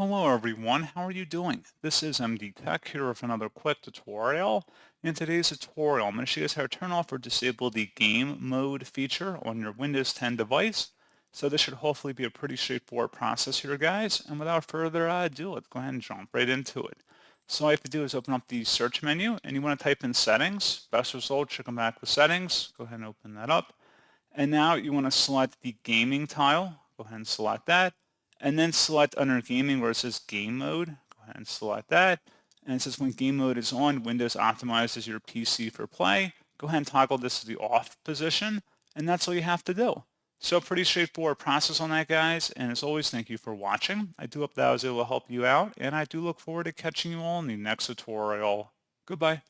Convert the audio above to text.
Hello everyone, how are you doing? This is MD Tech here with another quick tutorial. In today's tutorial, I'm going to show you guys how to turn off or disable the game mode feature on your Windows 10 device. So this should hopefully be a pretty straightforward process here, guys. And without further ado, let's go ahead and jump right into it. So all you have to do is open up the search menu and you want to type in settings. Best result should come back with settings. Go ahead and open that up. And now you want to select the gaming tile. Go ahead and select that. And then select under gaming where it says game mode. Go ahead and select that. And it says when game mode is on, Windows optimizes your PC for play. Go ahead and toggle this to the off position. And that's all you have to do. So pretty straightforward process on that, guys. And as always, thank you for watching. I do hope that I was able to help you out. And I do look forward to catching you all in the next tutorial. Goodbye.